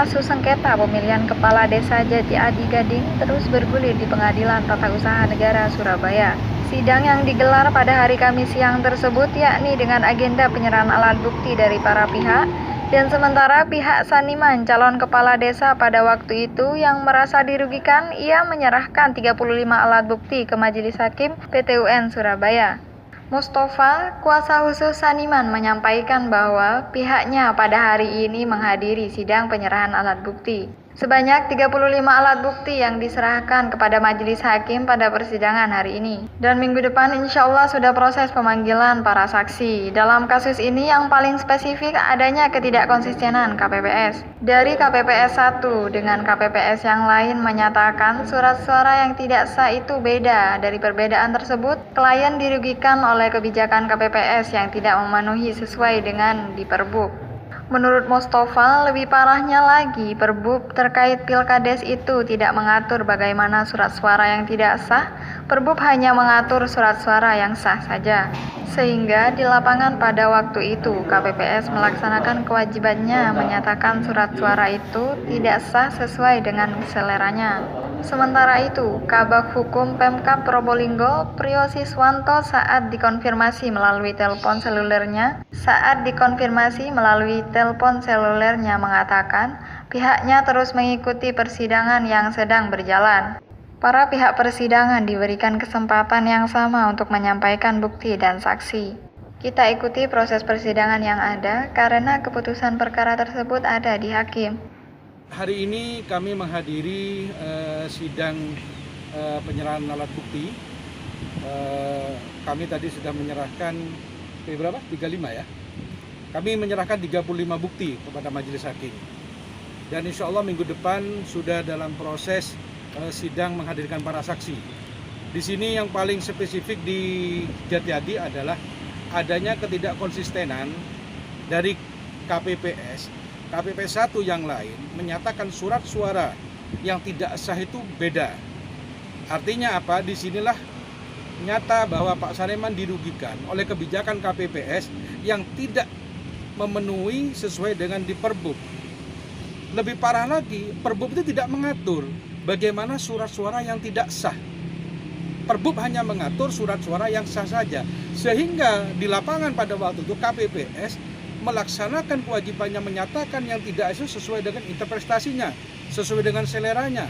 kasus sengketa pemilihan Kepala Desa Jatiadi Gading terus bergulir di Pengadilan Tata Usaha Negara Surabaya. Sidang yang digelar pada hari Kamis siang tersebut yakni dengan agenda penyerahan alat bukti dari para pihak, dan sementara pihak Saniman calon kepala desa pada waktu itu yang merasa dirugikan, ia menyerahkan 35 alat bukti ke Majelis Hakim PT UN Surabaya. Mustafa, kuasa khusus Saniman, menyampaikan bahwa pihaknya pada hari ini menghadiri sidang penyerahan alat bukti. Sebanyak 35 alat bukti yang diserahkan kepada Majelis Hakim pada persidangan hari ini. Dan minggu depan insya Allah sudah proses pemanggilan para saksi. Dalam kasus ini yang paling spesifik adanya ketidakkonsistenan KPPS. Dari KPPS 1 dengan KPPS yang lain menyatakan surat suara yang tidak sah itu beda. Dari perbedaan tersebut, klien dirugikan oleh kebijakan KPPS yang tidak memenuhi sesuai dengan di Perbub. Menurut Mustafa, lebih parahnya lagi, Perbub terkait Pilkades itu tidak mengatur bagaimana surat suara yang tidak sah. Perbub hanya mengatur surat suara yang sah saja. Sehingga di lapangan pada waktu itu, KPPS melaksanakan kewajibannya menyatakan surat suara itu tidak sah sesuai dengan seleranya. Sementara itu, Kabag Hukum Pemkab Probolinggo, Priyo Siswanto saat dikonfirmasi melalui telepon selulernya mengatakan pihaknya terus mengikuti persidangan yang sedang berjalan. Para pihak persidangan diberikan kesempatan yang sama untuk menyampaikan bukti dan saksi. Kita ikuti proses persidangan yang ada karena keputusan perkara tersebut ada di hakim. Hari ini kami menghadiri sidang penyerahan alat bukti. Kami tadi sudah menyerahkan berapa? 35 ya. Kami menyerahkan 35 bukti kepada majelis hakim. Dan insya Allah minggu depan sudah dalam proses sidang menghadirkan para saksi. Di sini yang paling spesifik di Jatiadi adalah adanya ketidakkonsistenan dari KPPS 1 yang lain menyatakan surat suara yang tidak sah itu beda. Artinya apa? Disinilah nyata bahwa Pak Saniman dirugikan oleh kebijakan KPPS yang tidak memenuhi sesuai dengan di Perbub. Lebih parah lagi, Perbub itu tidak mengatur bagaimana surat suara yang tidak sah. Perbub hanya mengatur surat suara yang sah saja. Sehingga di lapangan pada waktu itu KPPS melaksanakan kewajibannya menyatakan yang tidak sesuai dengan interpretasinya, sesuai dengan seleranya.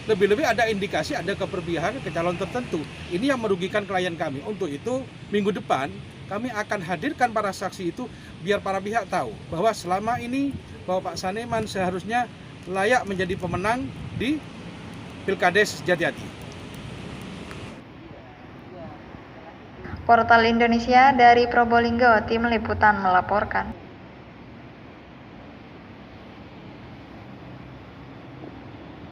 Lebih-lebih ada indikasi, ada keberpihakan ke calon tertentu. Ini yang merugikan klien kami. Untuk itu, minggu depan kami akan hadirkan para saksi itu biar para pihak tahu bahwa selama ini bahwa Pak Saniman seharusnya layak menjadi pemenang di Pilkades Jatiadi. Portal Indonesia dari Probolinggo, Tim Liputan melaporkan.